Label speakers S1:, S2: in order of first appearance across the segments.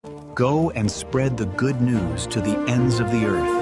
S1: Go and spread the good news to the ends of the earth.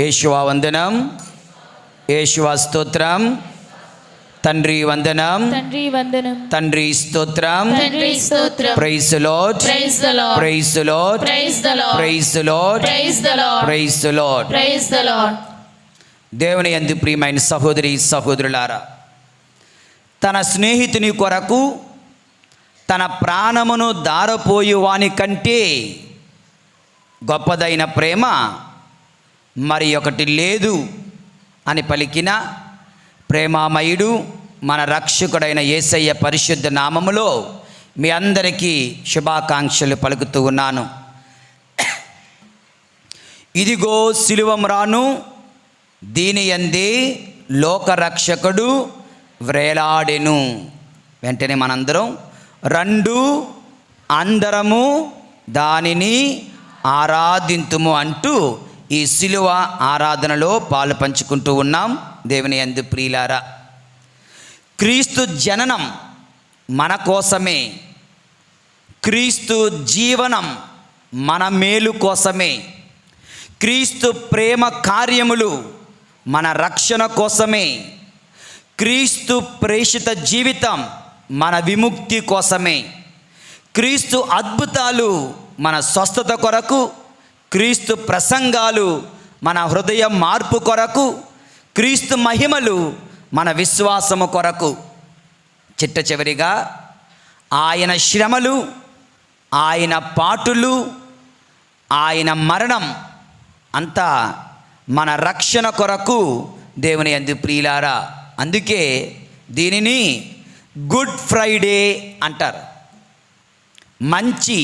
S2: Yeshua వందనం, Yeshua స్తోత్రం, తండ్రి వందనం,
S3: తండ్రి వందనం,
S2: తండ్రి స్తోత్రం,
S3: తండ్రి స్తోత్రం.
S2: Praise the Lord,
S3: praise the Lord,
S2: praise the Lord,
S3: praise the Lord,
S2: praise the Lord,
S3: praise the Lord,
S2: praise the Lord.
S3: Praise the Lord.
S2: దేవుని యందు ప్రియమైన సహోదరి సహోదరులారా, తన స్నేహితుని కొరకు తన ప్రాణమును దారపోయు వాని కంటే గొప్పదైన ప్రేమ మరి ఒకటి లేదు అని పలికిన ప్రేమామయుడు మన రక్షకుడైన యేసయ్య పరిశుద్ధ నామములో మీ అందరికీ శుభాకాంక్షలు పలుకుతూ ఉన్నాను. ఇదిగో సిలువ మ్రాను, దీని యందే లోకరక్షకుడు వ్రేలాడెను. వెంటనే మనందరం రెండు అందరము దానిని ఆరాధింతుము అంటూ ఈ సిలువ ఆరాధనలో పాలు పంచుకుంటూ ఉన్నాం. దేవుని యందు ప్రియులారా, క్రీస్తు జననం మన కోసమే, క్రీస్తు జీవనం మన మేలు కోసమే, క్రీస్తు ప్రేమ కార్యములు మన రక్షణ కోసమే, క్రీస్తు ప్రేషిత జీవితం మన విముక్తి కోసమే, క్రీస్తు అద్భుతాలు మన స్వస్థత కొరకు, క్రీస్తు ప్రసంగాలు మన హృదయ మార్పు కొరకు, క్రీస్తు మహిమలు మన విశ్వాసము కొరకు. చిట్ట చివరిగా ఆయన శ్రమలు, ఆయన పాటులు, ఆయన మరణం అంతా మన రక్షణ కొరకు. దేవుని యందు ప్రియులారా, అందుకే దీనిని గుడ్ ఫ్రైడే అంటారు. మంచి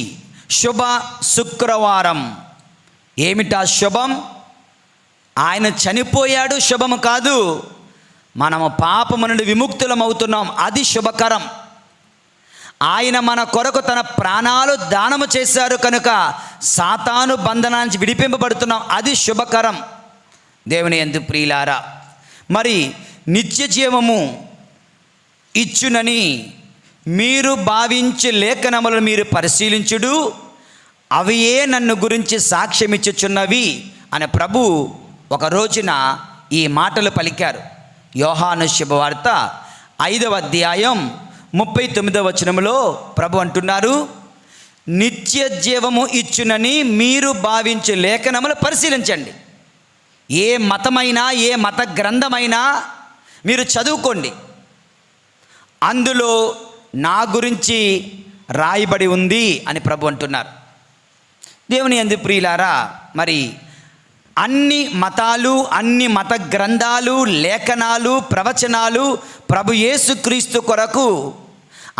S2: శుభ శుక్రవారం. ఏమిటా శుభం? ఆయన చనిపోయాడు, శుభము కాదు. మనము పాపము నుండి విముక్తులం అవుతున్నాం, అది శుభకరం. ఆయన మన కొరకు తన ప్రాణాలు దానము చేశారు కనుక సాతాను బంధనానికి విడిపింపబడుతున్నాం, అది శుభకరం. దేవుని యందు ప్రియులారా, మరి నిత్య జీవము ఇచ్చునని మీరు భావించే లేఖనములను మీరు పరిశీలించుడు, అవియే నన్ను గురించి సాక్ష్యమిచ్చుచున్నవి అని ప్రభు ఒక రోజున ఈ మాటలు పలికారు. యోహాను శుభవార్త 5వ అధ్యాయం 39వ వచనములో ప్రభు అంటున్నారు, నిత్య జీవము ఇచ్చునని మీరు భావించే లేఖనములు పరిశీలించండి. ఏ మతమైనా ఏ మత గ్రంథమైనా మీరు చదువుకోండి, అందులో నా గురించి రాయబడి ఉంది అని ప్రభు అంటున్నారు. దేవుని యందు ప్రియులారా, మరి అన్ని మతాలు, అన్ని మత గ్రంథాలు, లేఖనాలు, ప్రవచనాలు ప్రభు యేసుక్రీస్తు కొరకు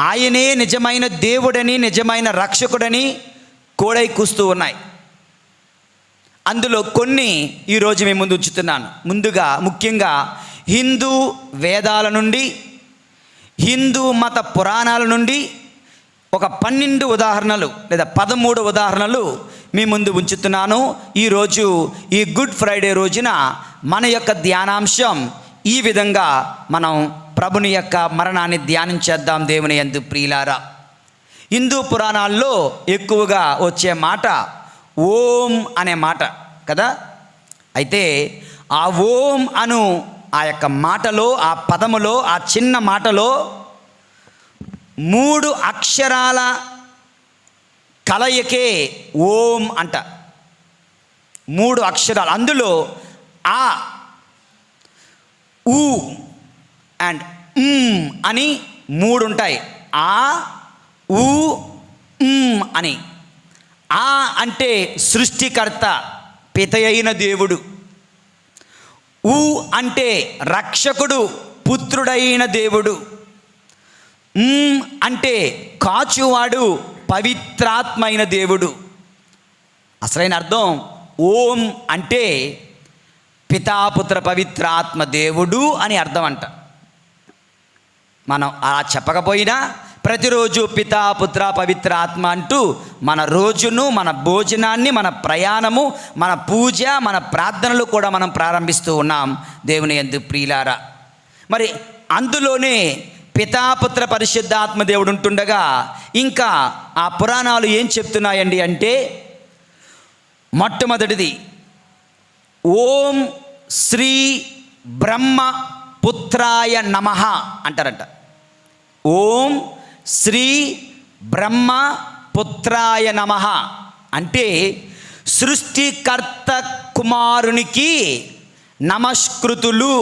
S2: ఆయనే నిజమైన దేవుడని, నిజమైన రక్షకుడని కోడై కూస్తూ ఉన్నాయి. అందులో కొన్ని ఈరోజు మేము ముందు ఉంచుతున్నాను. ముందుగా ముఖ్యంగా హిందూ వేదాల నుండి, హిందూ మత పురాణాల నుండి ఒక 12 ఉదాహరణలు లేదా 13 ఉదాహరణలు మీ ముందు ఉంచుతున్నాను. ఈరోజు ఈ గుడ్ ఫ్రైడే రోజున మన యొక్క ధ్యానాంశం ఈ విధంగా మనం ప్రభుని యొక్క మరణాన్ని ధ్యానించేద్దాం. దేవుని యందు ప్రియులారా, హిందూ పురాణాల్లో ఎక్కువగా వచ్చే మాట ఓం అనే మాట కదా. అయితే ఆ ఓం అను ఆ యొక్క మాటలో, ఆ పదములో, ఆ చిన్న మాటలో 3 అక్షరాల కలయికే ఓం అంట. 3 అక్షరాలు, అందులో ఆ, ఊ అండ్ అని 3 ఉంటాయి. ఆ, ఊ, అని. ఆ అంటే సృష్టికర్త, పిత అయిన దేవుడు. ఊ అంటే రక్షకుడు, పుత్రుడైన దేవుడు. అంటే కాచువాడు పవిత్రాత్మైన దేవుడు. అసలైన అర్థం ఓం అంటే పితాపుత్ర పవిత్రాత్మ దేవుడు అని అర్థం అంట. మనం అలా చెప్పకపోయినా ప్రతిరోజు పితాపుత్ర పవిత్ర ఆత్మ అంటూ మన రోజును, మన భోజనాన్ని, మన ప్రయాణము, మన పూజ, మన ప్రార్థనలు కూడా మనం ప్రారంభిస్తూ ఉన్నాం దేవుని యందు ప్రియులారా. మరి అందులోనే పితాపుత్ర పరిశుద్ధాత్మ దేవుడు ఉంటుండగా ఇంకా ఆ పురాణాలు ఏం చెప్తున్నాయండి అంటే, మొట్టమొదటిది ఓం శ్రీ బ్రహ్మ పుత్రాయ నమః అంటారంట. ఓం శ్రీ బ్రహ్మ పుత్రాయ నమః అంటే సృష్టికర్త కుమారునికి నమస్కృతులు.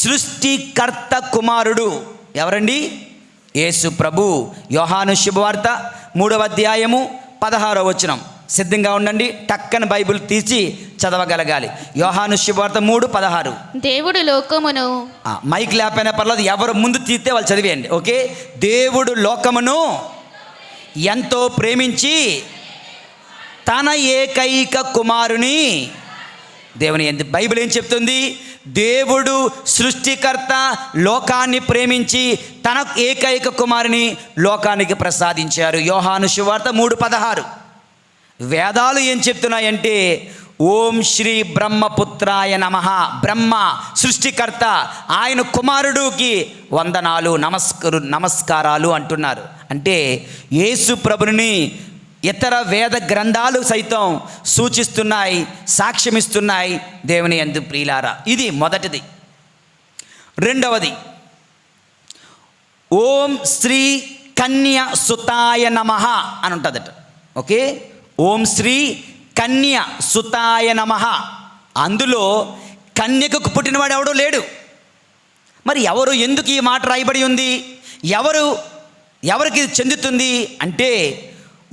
S2: సృష్టికర్త కుమారుడు ఎవరండి? యేసు ప్రభు. యోహాను శుభవార్త 3వ అధ్యాయము 16వ వచనం. సిద్ధంగా ఉండండి, టక్కన బైబిల్ తీసి చదవగలగాలి. యోహాను శుభవార్త 3:16.
S3: దేవుడు లోకమును,
S2: మైక్ లేకపోయినా పర్లేదు, ఎవరు ముందు తీస్తే వాళ్ళు చదివేయండి. ఓకే. దేవుడు లోకమును ఎంతో ప్రేమించి తన ఏకైక కుమారుని, దేవుని బైబిల్ ఏం చెప్తుంది? దేవుడు సృష్టికర్త లోకాన్ని ప్రేమించి తన ఏకైక కుమారుని లోకానికి ప్రసాదించారు. యోహాను శుభవార్త 3:16. వేదాలు ఏం చెప్తున్నాయంటే ఓం శ్రీ బ్రహ్మపుత్రాయ నమః. బ్రహ్మ సృష్టికర్త, ఆయన కుమారుడికి వందనాలు, నమస్కారాలు అంటున్నారు. అంటే యేసు ప్రభుని ఇతర వేద గ్రంథాలు సైతం సూచిస్తున్నాయి, సాక్ష్యమిస్తున్నాయి దేవుని యందు ప్రియులారా. ఇది మొదటిది. రెండవది ఓం శ్రీ కన్య సుతాయ నమః అని ఉంటుందట. ఓకే. ఓం శ్రీ కన్య సుతాయ నమః. అందులో కన్యకకు పుట్టినవాడు ఎవడో లేడు. మరి ఎవరు, ఎందుకు ఈ మాట రాయబడి ఉంది? ఎవరికి చెందుతుంది అంటే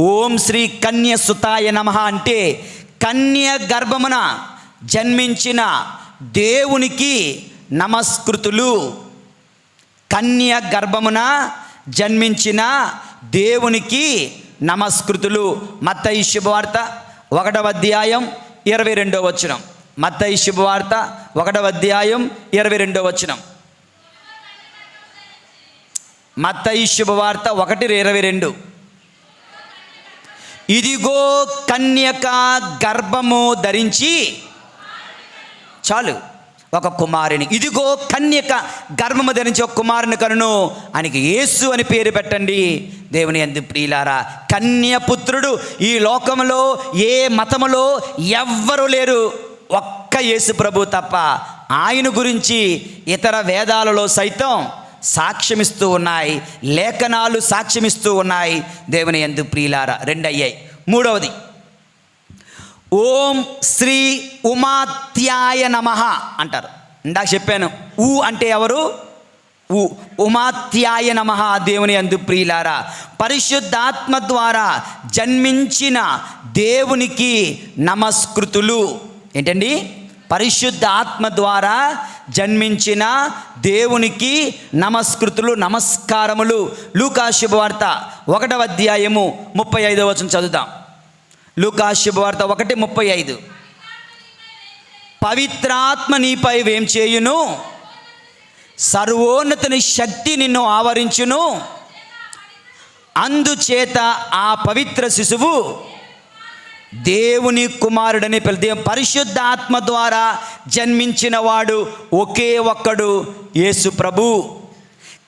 S2: ఓం శ్రీ కన్య సుతాయ నమః అంటే కన్య గర్భమున జన్మించిన దేవునికి నమస్కృతులు. కన్య గర్భమున జన్మించిన దేవునికి నమస్కృతులు. మత్తయి శుభవార్త 1వ అధ్యాయం 22వ వచనం. మత్తయి శుభవార్త 1వ అధ్యాయం 22వ వచనం. మత్తయి శుభవార్త 1:22. ఇదిగో కన్యక గర్భము ధరించి, చాలు, ఒక కుమారుని, ఇదిగో కన్యక గర్భము ధరించి ఒక కుమారుని కనును, ఆయనకి యేసు అని పేరు పెట్టండి. దేవుని యందు ప్రియులారా, కన్యపుత్రుడు ఈ లోకములో ఏ మతములో ఎవ్వరూ లేరు, ఒక్క యేసు ప్రభు తప్ప. ఆయన గురించి ఇతర వేదాలలో సైతం సాక్ష్యమిస్తూ ఉన్నాయి, లేఖనాలు సాక్ష్యమిస్తూ ఉన్నాయి దేవుని యందు ప్రియులారా. 2 అయ్యాయి. మూడవది ఓం శ్రీ ఉమాత్యాయ నమః అంటారు. ఇందాక చెప్పాను, ఊ అంటే ఎవరు? ఉమాత్యాయ నమః. దేవుని యందు ప్రియులారా, పరిశుద్ధాత్మ ద్వారా జన్మించిన దేవునికి నమస్కృతులు. ఏంటండి? పరిశుద్ధ ఆత్మ ద్వారా జన్మించిన దేవునికి నమస్కృతులు, నమస్కారములు. లూకా శుభవార్త 1వ అధ్యాయము 35వ వచనం చదువుతాం. లూకా శుభవార్త 1:35. పవిత్రాత్మ నీపై వేం చేయును, సర్వోన్నతుని శక్తి నిన్ను ఆవరించును, అందుచేత ఆ పవిత్ర శిశువు దేవుని కుమారుడని పిలితే. పరిశుద్ధ ఆత్మ ద్వారా జన్మించిన వాడు ఒకే ఒక్కడు, యేసు ప్రభు.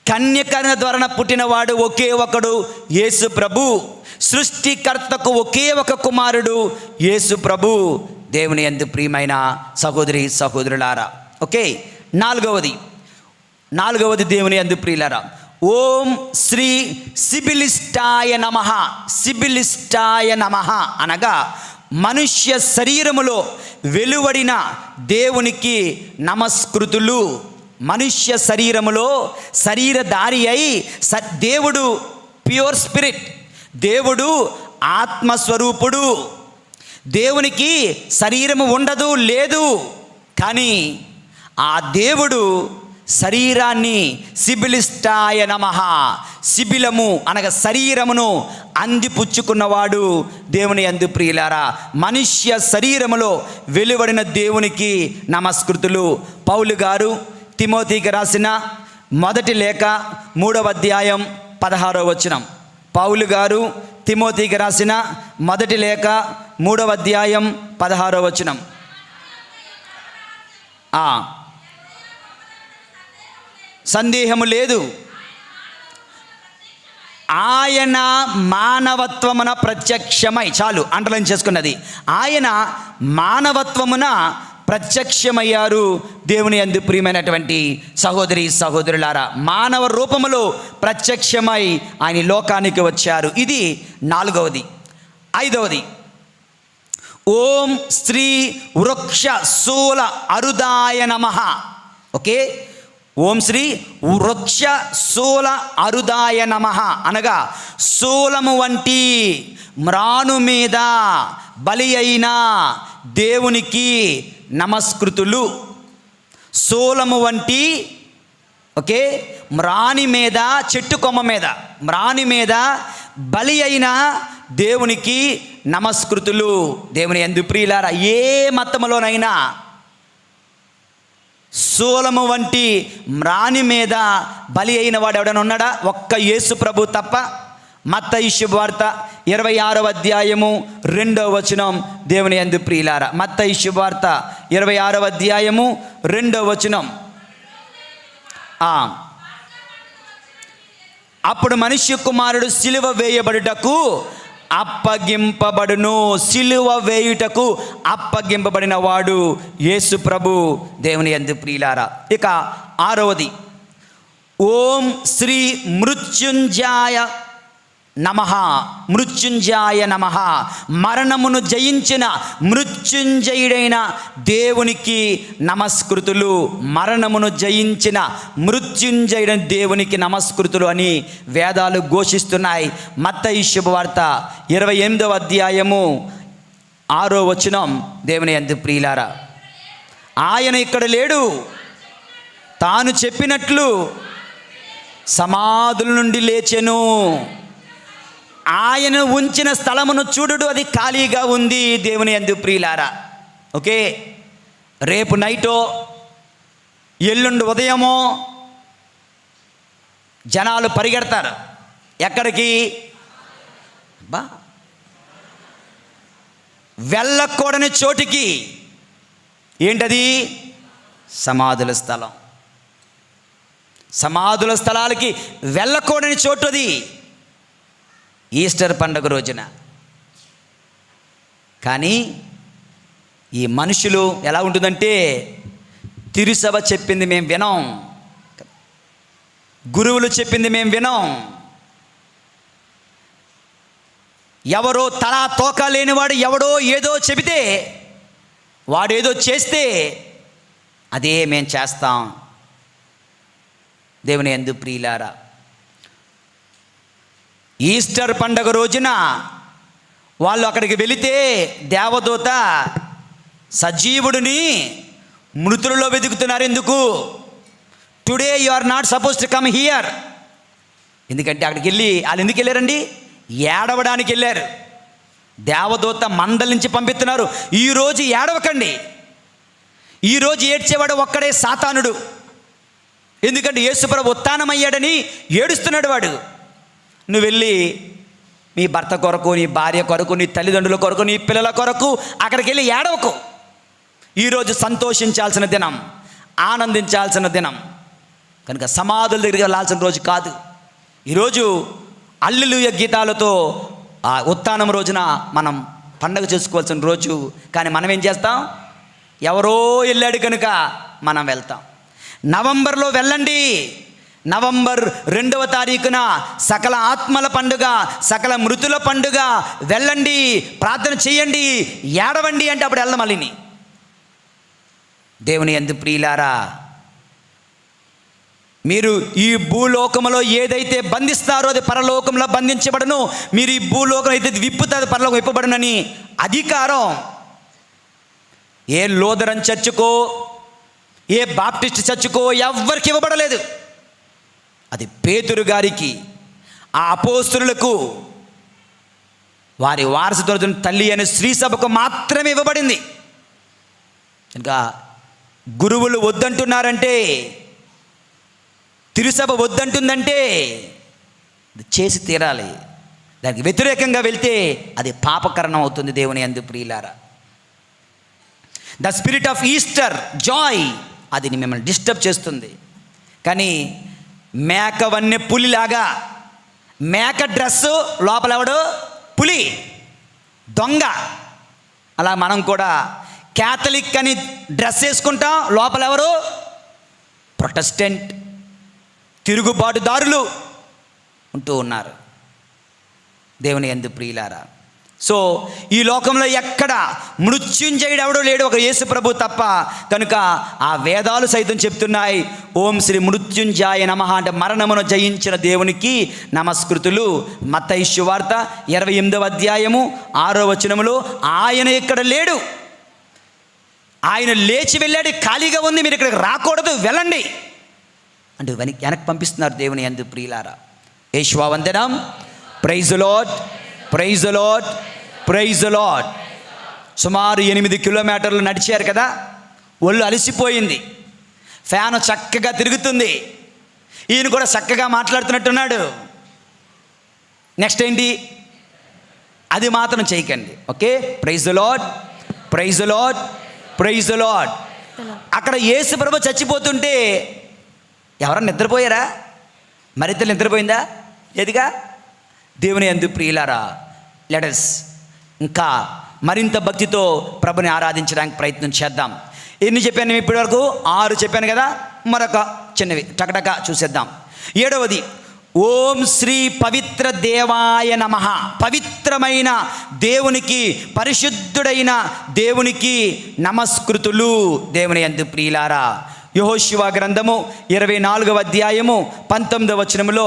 S2: కన్యక ద్వారా పుట్టినవాడు ఒకే ఒకడు, యేసు ప్రభు. సృష్టికర్తకు ఒకే ఒక కుమారుడు, యేసు ప్రభు. దేవుని యందు ప్రియమైన సహోదరి సహోదరులారా. ఓకే. నాలుగవది దేవుని యందు ప్రియులారా, ఓం శ్రీ సిబిలిస్టాయ నమః. సిబిలిస్టాయ నమః అనగా మనుష్య శరీరములో వెలువడిన దేవునికి నమస్కృతులు. మనుష్య శరీరములో శరీరధారి అయి దేవుడు ప్యూర్ స్పిరిట్, దేవుడు ఆత్మస్వరూపుడు. దేవునికి శరీరము ఉండదు, లేదు. కానీ ఆ దేవుడు శరీరాన్ని సిబిలిష్టాయ నమః, శిబిలము అనగా శరీరమును అందిపుచ్చుకున్నవాడు దేవుని యందు ప్రియులారా. మనుష్య శరీరములో వెలువడిన దేవునికి నమస్కృతులు. పౌలు గారు తిమోతికి రాసిన మొదటి లేఖ 3వ అధ్యాయం 16వ వచనం. పౌలు గారు తిమోతికి రాసిన మొదటి లేఖ 3వ అధ్యాయం 16వ వచనం. సందేహము లేదు, ఆయన మానవత్వమున ప్రత్యక్షమై, చాలు అండర్లైన్ చేసుకున్నది, ఆయన మానవత్వమున ప్రత్యక్షమయ్యారు. దేవుని యందు ప్రియమైనటువంటి సహోదరి సహోదరులారా, మానవ రూపములో ప్రత్యక్షమై ఆయన లోకానికి వచ్చారు. ఇది 4వది. 5వది, ఓం శ్రీ వృక్ష శూల అరుదాయ నమః. ఓకే, ఓం శ్రీ వృక్ష శూల అరుదాయ నమః అనగా శూలము వంటి మ్రాను మీద బలి అయిన దేవునికి నమస్కృతులు. శూలము వంటి, ఓకే, మ్రాని మీద, చెట్టు కొమ్మ మీద, మ్రాని మీద బలి అయిన దేవునికి నమస్కృతులు. దేవుని యందు ప్రియులారా, ఏ మతములోనైనా శూలము వంటి మ్రాని మీద బలి అయిన వాడు ఎవడైనా ఉన్నాడా? ఒక్క యేసు ప్రభు తప్ప. మత్తయి శుభవార్త 26వ అధ్యాయము 2వ వచనం. దేవుని యందు ప్రియులారా, మత్తయి శుభవార్త 26వ అధ్యాయము 2వ వచనం. అప్పుడు మనుష్య కుమారుడు సిలువ వేయబడుటకు అప్పగింపబడును. సిలువ వేయుటకు అప్పగింపబడిన వాడు యేసు ప్రభు. దేవుని యందు ప్రియులారా, ఇక 6వది, ఓం శ్రీ మృత్యుంజాయ నమః. మృత్యుంజాయ నమః, మరణమును జయించిన మృత్యుంజయుడైన దేవునికి నమస్కృతులు. మరణమును జయించిన మృత్యుంజయుడైన దేవునికి నమస్కృతులు అని వేదాలు ఘోషిస్తున్నాయి. మత్తయి శుభవార్త 28వ అధ్యాయము 6వ వచనం. దేవుని యందు ప్రియులారా, ఆయన ఇక్కడ లేడు, తాను చెప్పినట్లు సమాధుల నుండి లేచెను. ఆయన ఉంచిన స్థలమును చూడుడు, అది ఖాళీగా ఉంది. దేవుని యందు ప్రియులారా, ఓకే, రేపు నైటో ఎల్లుండి ఉదయమో జనాలు పరిగెడతారు. ఎక్కడికి? వెళ్ళకూడని చోటికి. ఏంటది? సమాధుల స్థలం. సమాధుల స్థలాలకి వెళ్ళకూడని చోటు అది. ఈస్టర్ పండుగ రోజున. కానీ ఈ మనుషులు ఎలా ఉంటుందంటే, తిరుసభ చెప్పింది మేము వినం, గురువులు చెప్పింది మేము వినం, ఎవరో తలా తోక లేనివాడు ఎవడో ఏదో చెబితే, వాడేదో చేస్తే అదే మేము చేస్తాం. దేవుని యందు ప్రియులారా, ఈస్టర్ పండగ రోజున వాళ్ళు అక్కడికి వెళితే దేవదూత సజీవుడిని మృతులలో వెతుకుతున్నారు. ఎందుకు? Today you are not suppose to come here. ఎందుకంటే అక్కడికి వెళ్ళి వాళ్ళు ఎందుకు వెళ్ళారండి? ఏడవడానికి వెళ్ళారు. దేవదూత మందలించి పంపిస్తున్నారు, ఈరోజు ఏడవకండి, ఈరోజు ఏడ్చేవాడు ఒక్కడే సాతానుడు. ఎందుకంటే యేసుప్రభు ఉత్థానమయ్యాడని ఏడుస్తున్నాడు వాడు. నువ్వు వెళ్ళి నీ భర్త కొరకు, నీ భార్య కొరకు, నీ తల్లిదండ్రుల కొరకు, నీ పిల్లల కొరకు అక్కడికి వెళ్ళి ఏడవకు. ఈరోజు సంతోషించాల్సిన దినం, ఆనందించాల్సిన దినం కనుక సమాధుల దగ్గరికి వెళ్ళాల్సిన రోజు కాదు. ఈరోజు హల్లెలూయా గీతాలతో ఆ ఉత్థానం రోజున మనం పండగ చేసుకోవాల్సిన రోజు. కానీ మనం ఏం చేస్తాం? ఎవరో వెళ్ళాడు కనుక మనం వెళ్తాం. నవంబర్లో వెళ్ళండి. నవంబర్ 2వ తారీఖున సకల ఆత్మల పండుగ, సకల మృతుల పండుగ. వెళ్ళండి, ప్రార్థన చేయండి, ఏడవండి అంటే అప్పుడు వెళ్దాం. మళ్ళీ దేవుని యందు ప్రియులారా, మీరు ఈ భూలోకములో ఏదైతే బంధిస్తారో అది పరలోకంలో బంధించబడను, మీరు ఈ భూలోకం అయితే విప్పుతారు పరలోకం విప్పబడునని అధికారం ఏ లోదరన్ చర్చుకో, ఏ బాప్టిస్ట్ చర్చుకో ఎవ్వరికి ఇవ్వబడలేదు. అది పేతురు గారికి, ఆ అపోస్తలులకు, వారి వారసత్వం తల్లి అనే స్త్రీ సభకు మాత్రమే ఇవ్వబడింది. ఇంకా గురువులు వద్దంటున్నారంటే, తిరుసభ వద్దంటుందంటే అది చేసి తీరాలి. దానికి వ్యతిరేకంగా వెళ్తే అది పాపకరణం అవుతుంది దేవుని యందు ప్రియులారా. The spirit of Easter Joy అది మిమ్మల్ని డిస్టర్బ్ చేస్తుంది. కానీ మేక వన్నె పులిలాగా, మేక డ్రెస్సు లోపల ఎవడు పులి, దొంగ. అలా మనం కూడా క్యాథలిక్ అని డ్రెస్ వేసుకుంటాం, లోపల ఎవరు ప్రొటెస్టెంట్ తిరుగుబాటుదారులు ఉంటూ ఉన్నారు దేవుని యందు ప్రియులారా. సో ఈ లోకంలో ఎక్కడ మృత్యుంజయుడు ఎవడో లేడు, ఒక యేసు ప్రభు తప్ప. కనుక ఆ వేదాలు సైతం చెప్తున్నాయి, ఓం శ్రీ మృత్యుంజాయ నమః అంటే మరణమును జయించిన దేవునికి నమస్కృతులు. మత్తయి సువార్త 28వ అధ్యాయము 6వ వచనములో ఆయన ఇక్కడ లేడు, ఆయన లేచి వెళ్ళాడు, ఖాళీగా ఉంది, మీరు ఇక్కడికి రాకూడదు, వెళ్ళండి అంటే వెనక్కి పంపిస్తున్నారు దేవుని యందు ప్రియులారా. యేషువా వందనం. Praise the Lord, praise the Lord, praise the Lord. సుమారు 8 కిలోమీటర్లు నడిచారు కదా, ఒళ్ళు అలసిపోయింది, ఫ్యాన్ చక్కగా తిరుగుతుంది, ఈయన కూడా చక్కగా మాట్లాడుతున్నట్టున్నాడు. నెక్స్ట్ ఏంటి, అది మాత్రం చేయకండి. Okay, praise the Lord, praise the Lord, praise the Lord. అక్కడ యేసు ప్రభు చచ్చిపోతుంటే ఎవరన్నా నిద్రపోయారా? మరిద్దరు నిద్రపోయిందా? లేదుగా. దేవుని యందు ప్రియులారా, లెట్ us ఇంకా మరింత భక్తితో ప్రభుని ఆరాధించడానికి ప్రయత్నం చేద్దాం. ఎన్ని చెప్పాను ఇప్పటి వరకు? 6 చెప్పాను కదా, మరొక చిన్నవి టకటక చూసేద్దాం. 7వది, ఓం శ్రీ పవిత్ర దేవాయ నమః. పవిత్రమైన దేవునికి, పరిశుద్ధుడైన దేవునికి నమస్కృతులు. దేవుని యందు ప్రియులారా, యెహోషువ గ్రంథము 24వ అధ్యాయము 19వ వచనములో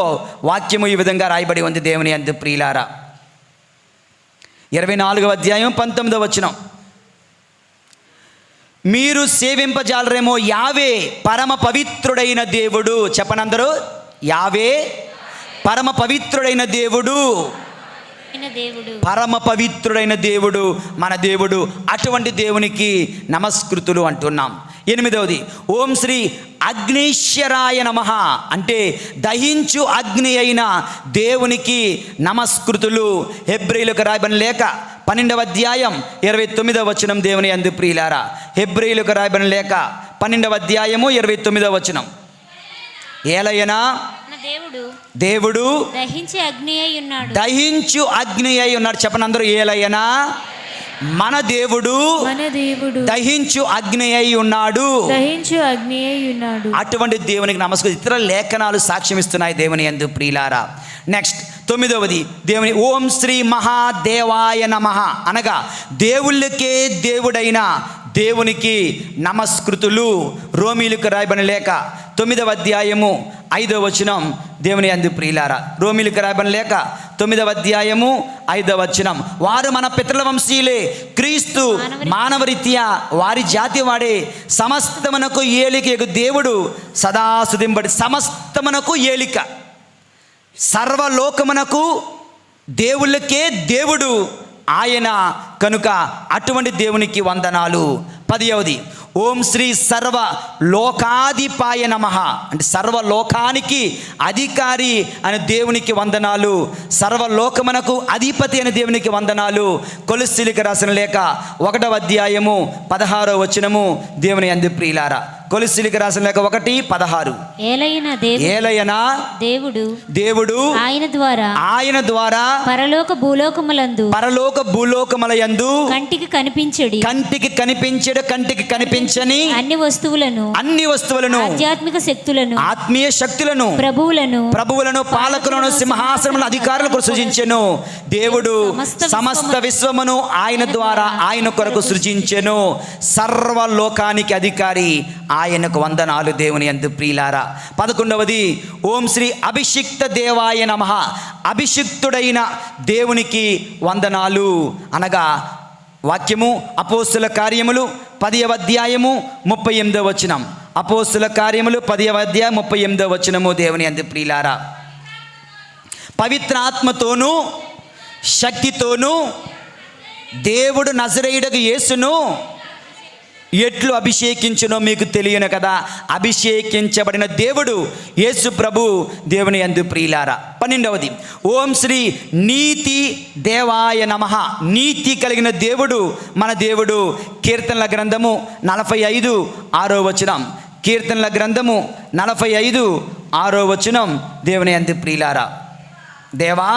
S2: వాక్యము ఈ విధంగా రాయబడి ఉంది దేవుని యందు ప్రియులారా. 24వ అధ్యాయం 19వ వచనం, మీరు సేవింపజాలరేమో యావే పరమ పవిత్రుడైన దేవుడు. చెప్పనందరూ, యావే పరమ పవిత్రుడైన దేవుడు, పరమ పవిత్రుడైన దేవుడు మన దేవుడు. అటువంటి దేవునికి నమస్కృతులు అంటున్నాం. 8వది, ఓం శ్రీ అగ్నీశ్వరాయ నమః అంటే దహించు అగ్ని అయిన దేవునికి నమస్కృతులు. హెబ్రీయులకు రాయబడిన లేఖ 12వ అధ్యాయం 29వ వచనం దేవుని యందు ప్రియులారా. హెబ్రీయులకు రాయబడిన లేఖ 12వ అధ్యాయము 29వ వచనం, ఏలయనా దేవుడు దహించు అగ్ని అయి ఉన్నాడు. చెప్పండి అందరూ, ఏలయనా మన దేవుడు దహించు అగ్ని అయి ఉన్నాడు. అటువంటి దేవునికి నమస్కారం. ఇతర లేఖనాలు సాక్ష్యం ఇస్తున్నాయి దేవుని యందు ప్రియులారా. నెక్స్ట్ 9వది, దేవుని ఓం శ్రీ మహాదేవాయ నమః అనగా దేవుళ్ళకే దేవుడైన దేవునికి నమస్కృతులు. రోమీయులకు రాయబడిన లేఖ 9వ అధ్యాయము 5వ వచనం దేవుని యందు ప్రియులారా. రోమీయులకు రాయబడిన లేఖ 9వ అధ్యాయము 5వ వచనం, వారు మన పితరుల వంశీయులే, క్రీస్తు మానవరీత్యా వారి జాతి వాడే, సమస్తమునకు ఏలిక దేవుడు సదా స్తుతింపబడి. సమస్తమునకు ఏలిక, సర్వలోకమునకు దేవుళ్ళకే దేవుడు ఆయన. కనుక అటువంటి దేవునికి వందనాలు. 10వది, ఓం శ్రీ సర్వ లోకాధిపాయ నమః అంటే సర్వలోకానికి అధికారి అనే దేవునికి వందనాలు. సర్వలోకమునకు అధిపతి అనే దేవునికి వందనాలు. కొలస్సీలకు రాసిన లేఖ 1వ అధ్యాయము 16వ వచనము దేవుని యందు ప్రియులారా. కొలస్సీలకు రాసిన లేఖ 1:16, ఏలయనా దేవుడు ఆయన ద్వారా పరలోక భూలోకములందు కంటికి కనిపించని అన్ని వస్తువులను ఆత్మీయ శక్తులను ప్రభువులను పాలకులను సింహాసనములను అధికారులకు సృజించెను. దేవుడు సమస్త విశ్వమును ఆయన ద్వారా ఆయన కొరకు సృజించెను. సర్వలోకానికి అధికారి ఆయనకు వందనాలు దేవుని యందు ప్రియులారా. 11వది, ఓం శ్రీ అభిషిక్త దేవాయ నమః అభిషిక్తుడైన దేవునికి వందనాలు అనగా వాక్యము అపోస్తుల కార్యములు 10వ అధ్యాయము 38వ వచనం. అపోస్తుల కార్యములు 10వ అధ్యాయం 38వ వచనము. దేవుని యందు ప్రియులారా, పవిత్రాత్మతోనూ శక్తితోనూ దేవుడు నజరేయుడగు యేసును ఎట్లు అభిషేకించునో మీకు తెలియను కదా. అభిషేకించబడిన దేవుడు యేసు ప్రభు. దేవుని యందు ప్రియులారా, 12వది, ఓం శ్రీ నీతి దేవాయ నమః. నీతి కలిగిన దేవుడు మన దేవుడు. కీర్తనల గ్రంథము 45:6 వచనం. కీర్తనల గ్రంథము 45:6 వచనం. దేవుని యందు ప్రియులారా, దేవా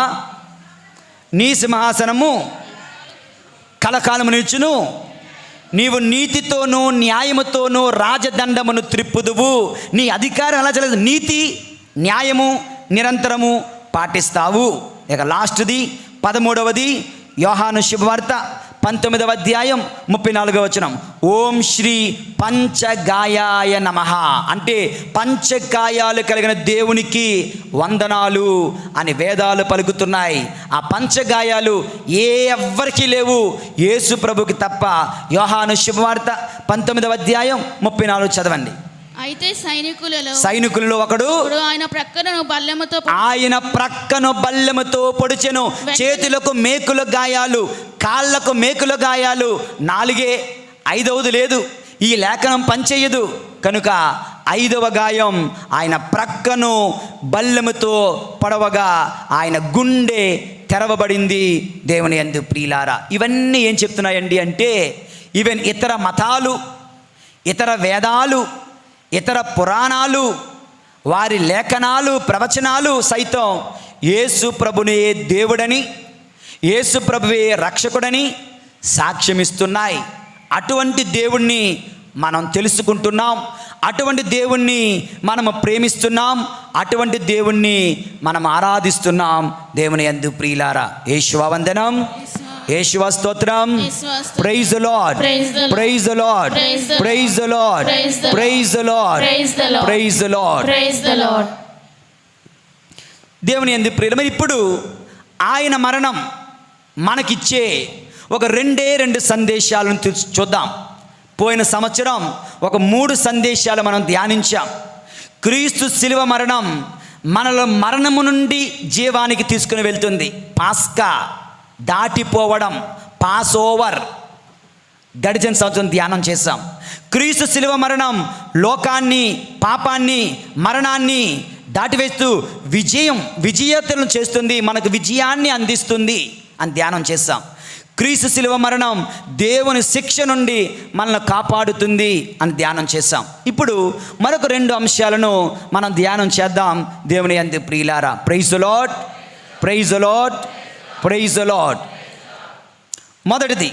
S2: నీ సింహాసనము కలకాలము నిలుచును, నీవు నీతితోనూ న్యాయముతోనూ రాజదండమును త్రిప్పుదువు. నీ అధికారం ఎలా చల్లదు? నీతి న్యాయము నిరంతరము పాటిస్తావు. ఇక లాస్ట్ది 13వది, యోహాను శుభవార్త 19వ అధ్యాయం 34వ వచనం. ఓం శ్రీ పంచగాయాయ నమః. అంటే పంచగాయాలు కలిగిన దేవునికి వందనాలు అని వేదాలు పలుకుతున్నాయి. ఆ పంచగాయాలు ఎవ్వరికీ లేవు, యేసు ప్రభుకి తప్ప. యోహాను శుభవార్త 19వ అధ్యాయం 34 చదవండి.
S3: అయితే
S2: సైనికులలో ఒకడు
S3: ఆయన
S2: ప్రక్కను బల్లెముతో పొడిచెను. చేతులకు మేకుల గాయాలు, కాళ్ళకు మేకుల గాయాలు. 4, 5వది లేదు. ఈ లేఖనం పనిచేయదు కనుక 5వ గాయం ఆయన ప్రక్కను బల్లెముతో పొడవగా ఆయన గుండె తెరవబడింది. దేవుని యందు ప్రియులారా, ఇవన్నీ ఏం చెప్తున్నాయండి అంటే, ఈవెన్ ఇతర మతాలు, ఇతర వేదాలు, ఇతర పురాణాలు, వారి లేఖనాలు, ప్రవచనాలు సైతం యేసు ప్రభునే దేవుడని, యేసు ప్రభువే రక్షకుడని సాక్ష్యమిస్తున్నాయి. అటువంటి దేవుణ్ణి మనం తెలుసుకుంటున్నాం, అటువంటి దేవుణ్ణి మనము ప్రేమిస్తున్నాం, అటువంటి దేవుణ్ణి మనం ఆరాధిస్తున్నాం. దేవుని యందు ప్రియులారా, యేషువా వందనం, యేషువా స్తోత్రం. Praise the Lord, praise the Lord, praise the Lord, praise the Lord, praise the Lord, praise the Lord. దేవుని యందు ప్రియులు, మరి ఇప్పుడు ఆయన మరణం మనకిచ్చే ఒక 2 సందేశాలను చూద్దాం. పోయిన సంవత్సరం ఒక 3 సందేశాలు మనం ధ్యానించాం. క్రీస్తు శిలువ మరణం మనలో మరణము నుండి జీవానికి తీసుకుని వెళ్తుంది. పాస్కా దాటిపోవడం, పాస్ ఓవర్ గడిచిన సంవత్సరం ధ్యానం చేశాం. క్రీస్తు శిలువ మరణం లోకాన్ని, పాపాన్ని, మరణాన్ని దాటివేస్తూ విజేతలను చేస్తుంది, మనకు విజయాన్ని అందిస్తుంది అని ధ్యానం చేశాం. క్రీస్తు శిలువ మరణం దేవుని శిక్ష నుండి మనల్ని కాపాడుతుంది అని ధ్యానం చేశాం. ఇప్పుడు మరొక 2 అంశాలను మనం ధ్యానం చేద్దాం. దేవుని యందు ప్రియులారా, praise the Lord, praise the Lord, praise the Lord. మొదటిది,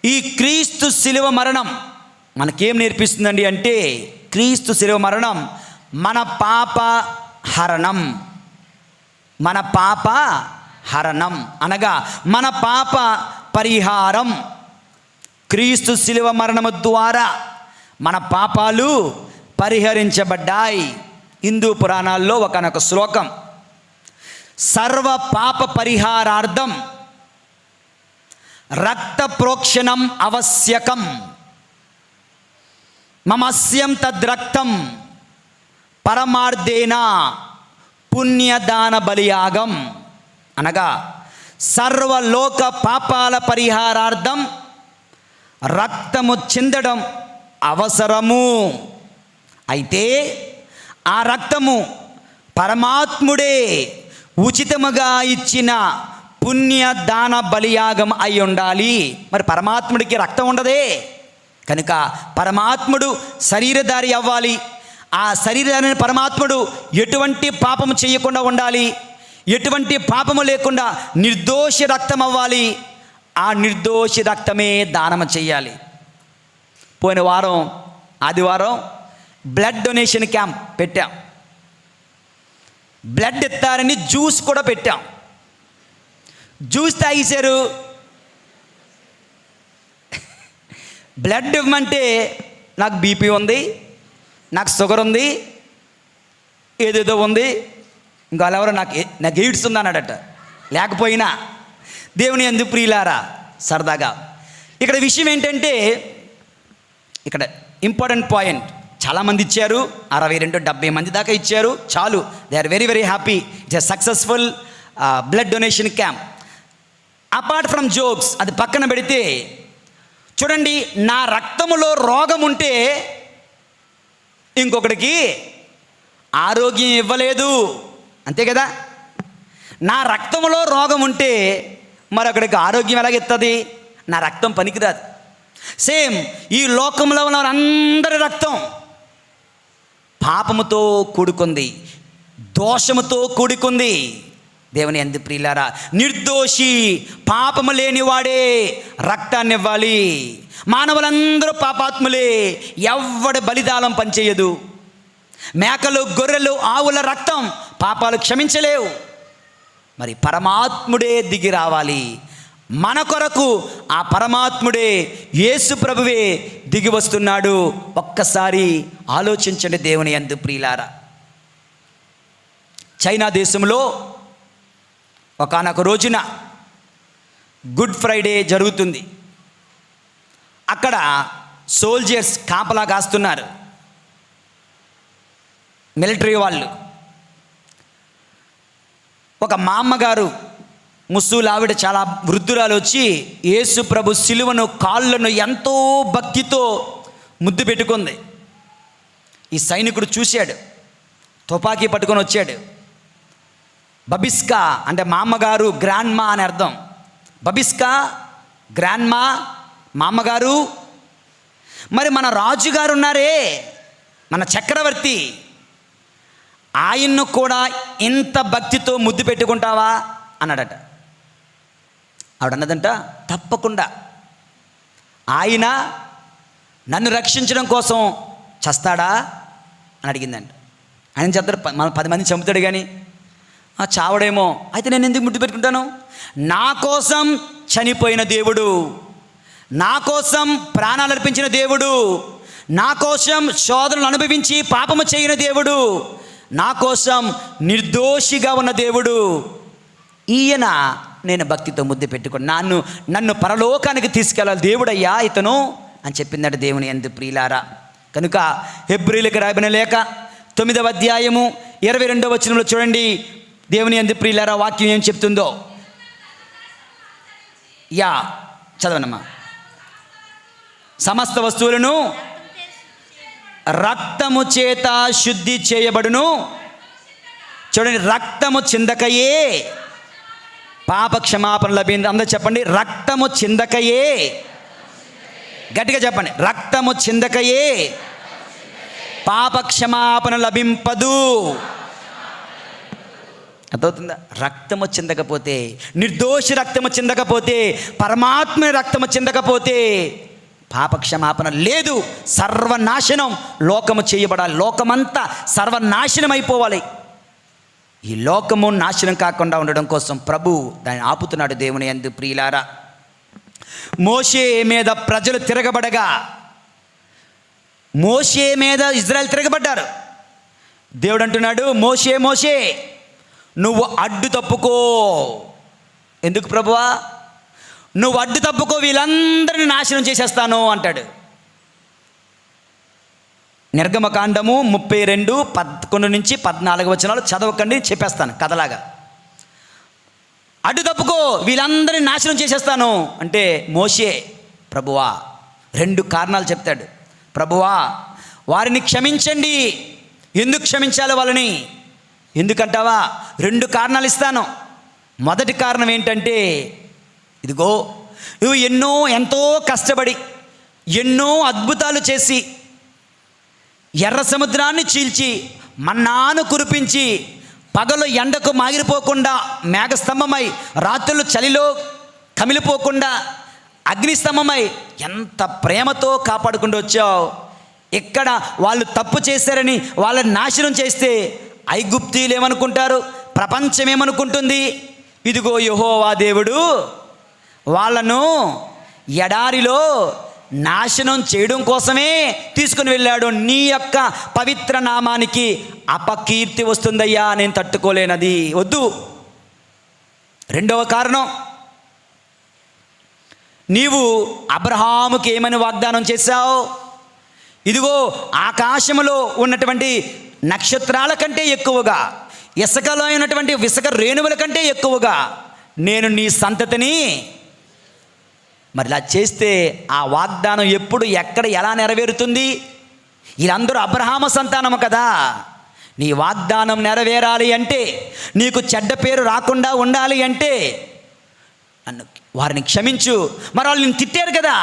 S2: ఈ క్రీస్తు శిలువ మరణం మనకేం నేర్పిస్తుందండి అంటే, క్రీస్తు శిలువ మరణం మన పాప హరణం. మన పాప హరణం అనగా మన పాప పరిహారం. క్రీస్తు శిలువ మరణము ద్వారా మన పాపాలు పరిహరించబడ్డాయి. హిందూ పురాణాల్లో ఒకనొక శ్లోకం, సర్వ పాప పరిహారార్థం రక్త ప్రోక్షణం అవశ్యకం, మమస్యం తద్రక్తం పరమార్థేన పుణ్యదాన బలియాగం. అనగా సర్వలోక పాపాల పరిహారార్థం రక్తము చిందడం అవసరము. అయితే ఆ రక్తము పరమాత్ముడే ఉచితముగా ఇచ్చిన పుణ్యదాన బలియాగం అయి ఉండాలి. మరి పరమాత్ముడికి రక్తం ఉండదే కనుక పరమాత్ముడు శరీరధారి అవ్వాలి. ఆ శరీరాన్ని పరమాత్ముడు ఎటువంటి పాపము చేయకుండా ఉండాలి, ఎటువంటి పాపము లేకుండా నిర్దోష రక్తం అవ్వాలి. ఆ నిర్దోష రక్తమే దానం చేయాలి. పోయిన వారం ఆదివారం బ్లడ్ డొనేషన్ క్యాంప్ పెట్టాం. బ్లడ్ ఇస్తారని జ్యూస్ కూడా పెట్టాం. జ్యూస్ తాగేశారు. బ్లడ్ ఇవ్వమంటే నాకు బీపీ ఉంది, నాకు షుగర్ ఉంది, ఏదేదో ఉంది, ఇంకా ఎవరో నాకు ఎయిడ్స్ ఉంది అన్నాడట. లేకపోయినా దేవుని యందు ప్రియులారా సరదాగా ఇక్కడ విషయం ఏంటంటే, ఇక్కడ ఇంపార్టెంట్ పాయింట్, చాలామంది ఇచ్చారు, 62 70 మంది దాకా ఇచ్చారు. చాలు, they are very very happy. It's a successful blood donation camp. Apart from jokes, అది పక్కన పెడితే చూడండి, నా రక్తములో రోగం ఉంటే ఇంకొకటికి ఆరోగ్యం ఇవ్వలేదు, అంతే కదా. నా రక్తంలో రోగం ఉంటే మరొకడికి ఆరోగ్యం ఎలాగెత్తది? నా రక్తం పనికిరాదు. సేమ్ ఈ లోకంలో ఉన్న అందరి రక్తం పాపముతో కూడుకుంది, దోషముతో కూడుకుంది. దేవుని యందు ప్రియులారా, నిర్దోషి పాపము లేనివాడే రక్తాన్ని ఇవ్వాలి. మానవులందరూ పాపాత్ములే, ఎవ్వడి బలిదానం పనిచేయదు. మేకలు, గొర్రెలు, ఆవుల రక్తం పాపాలు క్షమించలేవు. మరి పరమాత్ముడే దిగి రావాలి. మన కొరకు ఆ పరమాత్ముడే, యేసు ప్రభువే దిగి వస్తున్నాడు. ఒక్కసారి ఆలోచించండి దేవుని యందు ప్రియులారా. చైనా దేశంలో ఒకానొక రోజున గుడ్ ఫ్రైడే జరుగుతుంది. అక్కడ సోల్జర్స్ కాపలా కాస్తున్నారు, మిలిటరీ వాళ్ళు. ఒక మా అమ్మగారు, ముస్సూలావిడ, చాలా వృద్ధురాలు వచ్చి యేసు ప్రభు శిలువను, కాళ్ళను ఎంతో భక్తితో ముద్దు పెట్టుకుంది. ఈ సైనికుడు చూశాడు, తుపాకీ పట్టుకొని వచ్చాడు. బబిస్కా అంటే మా అమ్మగారు, గ్రాండ్ మా అని అర్థం. బబిస్కా, గ్రాండ్ మా, మా అమ్మగారు. మరి మన రాజుగారు ఉన్నారే, మన చక్రవర్తి, ఆయన్ను కూడా ఇంత భక్తితో ముద్దు పెట్టుకుంటావా అన్నాడట. ఆవిడన్నదంట, తప్పకుండా. ఆయన నన్ను రక్షించడం కోసం చస్తాడా అని అడిగిందంట. ఆయన చెప్తాడు, మన 10 మంది చంపుతాడు కానీ చావడేమో. అయితే నేను ఎందుకు ముద్దు పెట్టుకుంటాను? నా కోసం చనిపోయిన దేవుడు, నా కోసం ప్రాణాలు అర్పించిన దేవుడు, నా కోసం శోధనలు అనుభవించి పాపము చేయని దేవుడు, నా కోసం నిర్దోషిగా ఉన్న దేవుడు, ఈయన నేను భక్తితో ముద్దు పెట్టుకుని నన్ను పరలోకానికి తీసుకెళ్ళాలి దేవుడయ్యా ఇతను అని చెప్పిందట దేవుని యందు ప్రియులారా. కనుక హెబ్రీయులకు రాయబడిన లేఖ 9వ అధ్యాయము 22వ వచనంలో చూడండి దేవుని యందు ప్రియులారా వాక్యం ఏం చెప్తుందో. చదవనమ్మా. సమస్త వస్తువులను రక్తము చేత శుద్ధి చేయబడును. చూడండి, రక్తము చిందకయే పాప క్షమాపణ లభింది. అందరూ చెప్పండి, రక్తము చిందకయే. గట్టిగా చెప్పండి, రక్తము చిందకయే పాప క్షమాపణ లభింపదు. అర్థమవుతుందా? రక్తము చిందకపోతే, నిర్దోషి రక్తము చిందకపోతే, పరమాత్మ రక్తము చిందకపోతే పాప క్షమాపణ లేదు. సర్వనాశనం లోకము చేయబడాలి. లోకమంతా సర్వనాశనం అయిపోవాలి. ఈ లోకము నాశనం కాకుండా ఉండడం కోసం ప్రభు దాన్ని ఆపుతున్నాడు దేవుని యందు ప్రియులారా. మోషే మీద ప్రజలు తిరగబడగా, మోషే మీద ఇజ్రాయెల్ తిరగబడ్డారు. దేవుడు అంటున్నాడు, మోషే మోషే నువ్వు అడ్డు తప్పుకో. ఎందుకు ప్రభువా? నువ్వు అడ్డు తప్పుకో, వీళ్ళందరినీ నాశనం చేసేస్తాను అంటాడు. నిర్గమకాండము 32:11-14 వచనాలు చదవకండి, చెప్పేస్తాను కథలాగా. అడ్డు తప్పుకో, వీళ్ళందరినీ నాశనం చేసేస్తాను అంటే మోషే, ప్రభువా 2 కారణాలు చెప్తాడు. ప్రభువా వారిని క్షమించండి. ఎందుకు క్షమించాలి వాళ్ళని? ఎందుకంటావా? 2 కారణాలు ఇస్తాను. మొదటి కారణం ఏంటంటే, ఇదిగో నువ్వు ఎంతో కష్టపడి ఎన్నో అద్భుతాలు చేసి ఎర్ర సముద్రాన్ని చీల్చి మన్నాను కురిపించి పగలు ఎండకు మాగిరిపోకుండా మేఘస్తంభమై రాత్రులు చలిలో కమిలిపోకుండా అగ్నిస్తంభమై ఎంత ప్రేమతో కాపాడుకుంటూ వచ్చావు. ఇక్కడ వాళ్ళు తప్పు చేశారని వాళ్ళని నాశనం చేస్తే ఐగుప్తీయులు ఏమనుకుంటారు? ప్రపంచం ఏమనుకుంటుంది? ఇదిగో యెహోవా దేవుడు వాళ్ళను ఎడారిలో నాశనం చేయడం కోసమే తీసుకుని వెళ్ళాడు. నీ యొక్క పవిత్ర నామానికి అపకీర్తి వస్తుందయ్యా, నేను తట్టుకోలేనది, వద్దు. 2వ కారణం, నీవు అబ్రహాముకి ఏమని వాగ్దానం చేశావు? ఇదిగో ఆకాశములో ఉన్నటువంటి నక్షత్రాల కంటే ఎక్కువగా, ఇసుకలో ఉన్నటువంటి ఇసుక రేణువుల కంటే ఎక్కువగా నేను నీ సంతతిని. మరి ఇలా చేస్తే ఆ వాగ్దానం ఎప్పుడు, ఎక్కడ, ఎలా నెరవేరుతుంది? వీళ్ళందరూ అబ్రహాము సంతానము కదా. నీ వాగ్దానం నెరవేరాలి అంటే, నీకు చెడ్డ పేరు రాకుండా ఉండాలి అంటే నన్ను, వారిని క్షమించు. మరి వాళ్ళు నిన్ను తిట్టారు కదా,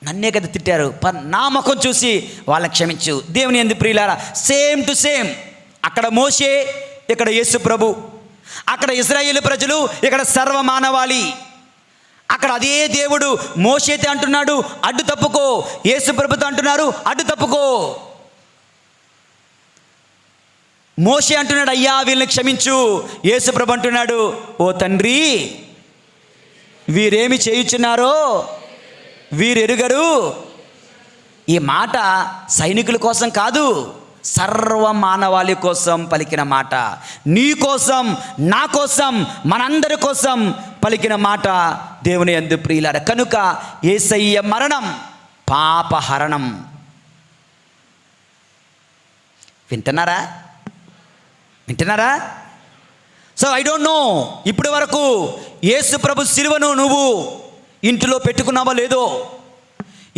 S2: నన్నే కదా తిట్టారు, నా ముఖం చూసి వాళ్ళని క్షమించు. దేవుని యందు ప్రియులారా, సేమ్ టు సేమ్. అక్కడ మోషే, ఇక్కడ యేసు ప్రభు. అక్కడ ఇశ్రాయేలు ప్రజలు, ఇక్కడ సర్వమానవాళి. అక్కడ అదే దేవుడు మోషేతో అంటున్నాడు అడ్డు తప్పుకో, యేసు ప్రభుతో అంటున్నారు అడ్డు తప్పుకో. మోషే అంటున్నాడు అయ్యా వీళ్ళని క్షమించు, యేసు ప్రభు అంటున్నాడు ఓ తండ్రి వీరేమి చేయుచున్నారో వీరెరుగరు. ఈ మాట సైనికుల కోసం కాదు, సర్వ మానవాళి కోసం పలికిన మాట. నీ కోసం, నా కోసం, మనందరి కోసం పలికిన మాట. దేవుని యందు ప్రియులారా, కనుక యేసయ్య మరణం పాపహరణం. వింటున్నారా? సో ఐ డోంట్ నో, ఇప్పటి వరకు యేసు ప్రభు సిలువను నువ్వు ఇంటిలో పెట్టుకున్నావో లేదో,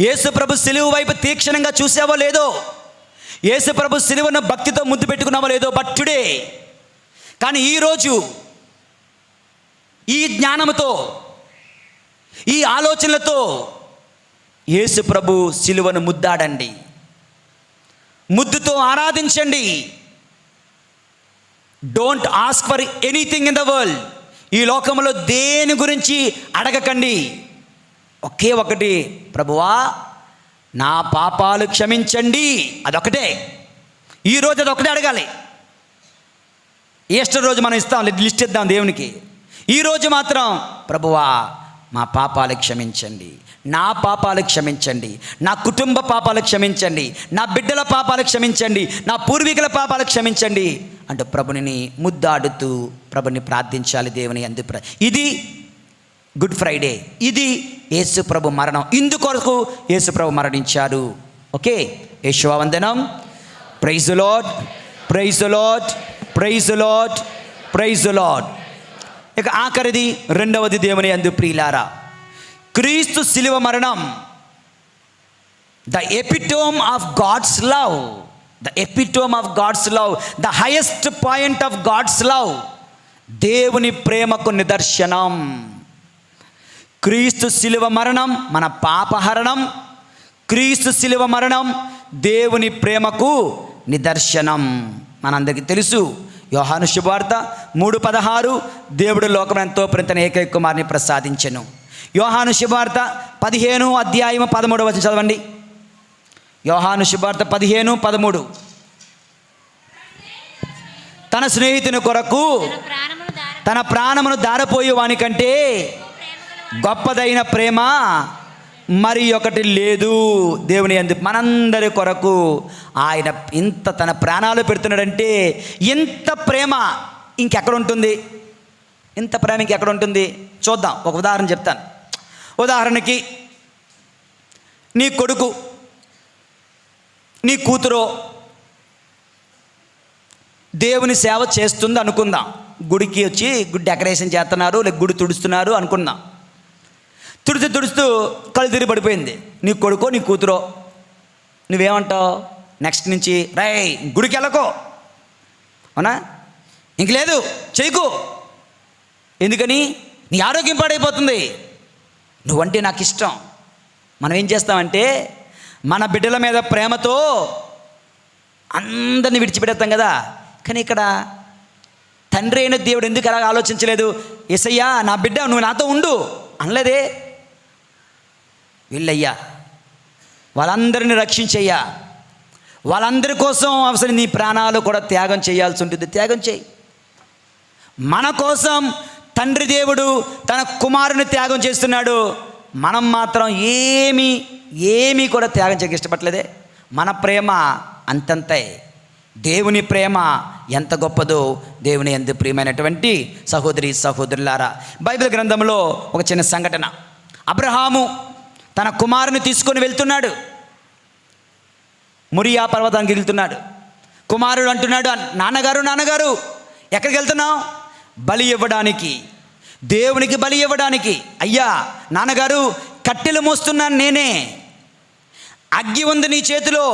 S2: యేసు ప్రభు సిలువ వైపు తీక్షణంగా చూసావో లేదో, యేసు ప్రభు సిలువను భక్తితో ముద్దు పెట్టుకున్నావో లేదో, బట్ టుడే, కానీ ఈరోజు ఈ జ్ఞానంతో, ఈ ఆలోచనలతో యేసు ప్రభు సిలువను ముద్దాడండి, ముద్దుతో ఆరాధించండి. Don't ask for anything in the world. ఈ లోకంలో దేని గురించి అడగకండి. ఒకే ఒకటి, ప్రభువా నా పాపాలు క్షమించండి, అదొకటే. ఈరోజు అదొకటే అడగాలి. ఈస్టర్ రోజు మనం ఇస్తాం, లిస్ట్ ఇద్దాం దేవునికి. ఈరోజు మాత్రం ప్రభువా మా పాపాలు క్షమించండి, నా పాపాలు క్షమించండి, నా కుటుంబ పాపాలు క్షమించండి, నా బిడ్డల పాపాలు క్షమించండి, నా పూర్వీకుల పాపాలు క్షమించండి అంటూ ప్రభుని ముద్దాడుతూ ప్రభుని ప్రార్థించాలి దేవుని యందు. ఇది గుడ్ ఫ్రైడే, ఇది యేసు ప్రభు మరణం. ఇందుకొరకు యేసు ప్రభు మరణించారు. ఓకే, యేషువా వందనం. Praise the Lord, praise the Lord, praise the Lord, praise the Lord. ఇక ఆఖరిది, రెండవది దేవుని యందు ప్రియులారా, క్రీస్తు శిలువ మరణం, the epitome of God's love, the epitome of God's love, the highest point of God's love, దేవుని ప్రేమకు నిదర్శనం. క్రీస్తు శిలువ మరణం మన పాపహరణం, క్రీస్తు శిలువ మరణం దేవుని ప్రేమకు నిదర్శనం. మనందరికీ తెలుసు, యోహాను శుభవార్త 3:16, దేవుడు లోకం ఎంతో ప్రింతన ఏకైక కుమారుని ప్రసాదించెను. యోహాను శుభవార్త 15:13 చదవండి. యోహాను శుభవార్త 15:13. తన స్నేహితుని కొరకు తన ప్రాణమును దారపోయే వానికంటే గొప్పదైన ప్రేమ మరి ఒకటి లేదు దేవుని యందు. మనందరి కొరకు ఆయన ఇంత తన ప్రాణాలు పెడుతున్నాడంటే, ఇంత ప్రేమ ఇంకెక్కడ ఉంటుంది? ఇంత ప్రేమ ఇంకెక్కడ ఉంటుంది? చూద్దాం, ఒక ఉదాహరణ చెప్తాను. ఉదాహరణకి, నీ కొడుకు, నీ కూతురో దేవుని సేవ చేస్తుంది అనుకుందాం. గుడికి వచ్చి గుడి డెకరేషన్ చేస్తున్నారు, లేక గుడి తుడుస్తున్నారు అనుకుందాం. తుడుస్తూ కళ్ళు తిరిగి పడిపోయింది నీ కొడుకో నీ కూతురో. నువ్వేమంటావు? నెక్స్ట్ నుంచి రై గుడికి వెళ్ళకో, అవునా, ఇంక లేదు చేయకు. ఎందుకని? నీ ఆరోగ్యం పాడైపోతుంది. నువ్వంటే నాకు ఇష్టం. మనం ఏం చేస్తామంటే, మన బిడ్డల మీద ప్రేమతో అందరిని విడిచిపెడతాం కదా. కానీ ఇక్కడ తండ్రి అయిన దేవుడు ఎందుకు అలాగ ఆలోచించలేదు? యేసయ్యా నా బిడ్డ నువ్వు నాతో ఉండు అనలేదే. వీళ్ళయ్యా వాళ్ళందరిని రక్షించయ్యా, వాళ్ళందరి కోసం అవసరం నీ ప్రాణాలు కూడా త్యాగం చేయాల్సి ఉంటుంది, త్యాగం చేయి. మన కోసం తండ్రి దేవుడు తన కుమారుని త్యాగం చేస్తున్నాడు. మనం మాత్రం ఏమీ కూడా త్యాగం చేయక ఇష్టపడలేదే. మన ప్రేమ అంతంతే. దేవుని ప్రేమ ఎంత గొప్పదో దేవుని యందు ప్రియమైనటువంటి సహోదరి సహోదరులారా, బైబిల్ గ్రంథంలో ఒక చిన్న సంఘటన. అబ్రహాము తన కుమారుని తీసుకొని వెళ్తున్నాడు. మురియా పర్వతానికి వెళ్తున్నాడు. కుమారుడు అంటున్నాడు, నాన్నగారు ఎక్కడికి వెళ్తున్నావు? బలి ఇవ్వడానికి, దేవునికి బలి ఇవ్వడానికి. అయ్యా నాన్నగారు, కట్టెలు మోస్తున్నాను నేనే, అగ్గి ఉంది నీ చేతిలో,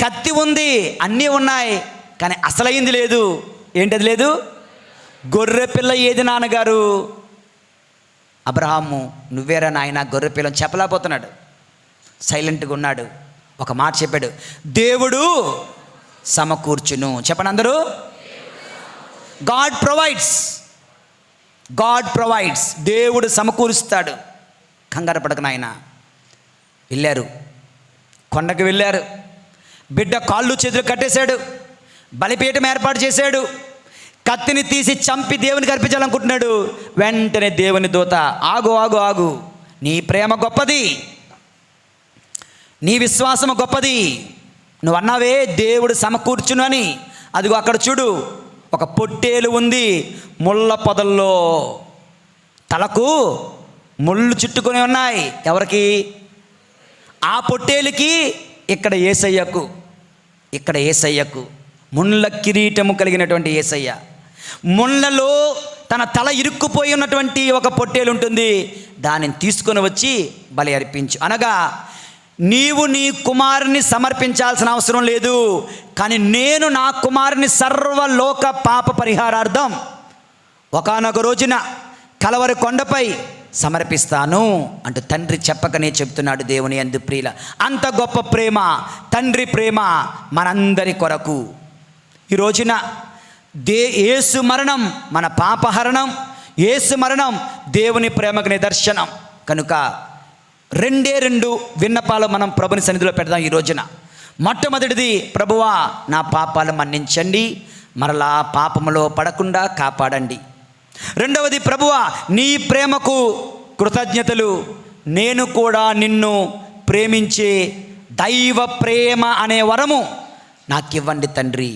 S2: కత్తి ఉంది, అన్నీ ఉన్నాయి, కానీ అసలైంది లేదు. ఏంటది లేదు? గొర్రె పిల్ల ఏది నాన్నగారు? అబ్రహాము, నువ్వేరా నాయన గొర్రె పిల్లని చెప్పలేకపోతున్నాడు, సైలెంట్గా ఉన్నాడు. ఒక మాట చెప్పాడు, దేవుడు సమకూర్చును. చెప్పండి అందరూ, గాడ్ ప్రొవైడ్స్. దేవుడు సమకూరుస్తాడు. కంగారు పడక నాయన. వెళ్ళారు, కొండకు వెళ్ళారు. బిడ్డ కాళ్ళు చేతులు కట్టేశాడు, బలిపీఠం ఏర్పాటు చేశాడు, కత్తిని తీసి చంపి దేవునికి అర్పించాలనుకుంటున్నాడు. వెంటనే దేవుని దూత, ఆగు, నీ ప్రేమ గొప్పది, నీ విశ్వాసము గొప్పది, నువ్వు అన్నావే దేవుడు సమకూర్చును అని. అదిగో అక్కడ చూడు, ఒక పొట్టేలు ఉంది, ముళ్ళ పొదల్లో, తలకు ముళ్ళు చుట్టుకొని ఉన్నాయి. ఎవరికి? ఆ పొట్టేలుకి, ఇక్కడ యేసయ్యకు ముళ్ళ కిరీటము కలిగినటువంటి యేసయ్య. ముళ్ళలో తన తల ఇరుక్కుపోయి ఉన్నటువంటి ఒక పొట్టేలు ఉంటుంది, దానిని తీసుకొని వచ్చి బలి అర్పించు అనగా, నీవు నీ కుమారుని సమర్పించాల్సిన అవసరం లేదు, కానీ నేను నా కుమారుని సర్వలోక పాప పరిహారార్థం ఒకానొక రోజున కలవరి కొండపై సమర్పిస్తాను అంటూ తండ్రి చెప్పకనే చెప్తున్నాడు. దేవుని యందు ప్రియుల, అంత గొప్ప ప్రేమ తండ్రి ప్రేమ మనందరి కొరకు. ఈ రోజున యేసు మరణం మన పాపహరణం, యేసు మరణం దేవుని ప్రేమకు నిదర్శనం. కనుక 2 విన్నపాలు మనం ప్రభుని సన్నిధిలో పెడదాం ఈ రోజున. మొట్టమొదటిది, ప్రభువా నా పాపాలు మన్నించండి, మరలా పాపములో పడకుండా కాపాడండి. రెండవది, ప్రభువా నీ ప్రేమకు కృతజ్ఞతలు, నేను కూడా నిన్ను ప్రేమించే దైవ ప్రేమ అనే వరము నాకివ్వండి తండ్రి.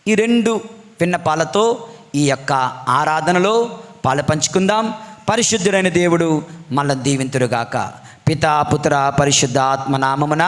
S2: ఈ 2 విన్నపాలతో ఈ యొక్క ఆరాధనలో పాలు పంచుకుందాం. పరిశుద్ధుడైన దేవుడు మనల్ని దీవింతురుగాక. పితా పుత్ర పరిశుద్ధ ఆత్మ నామమున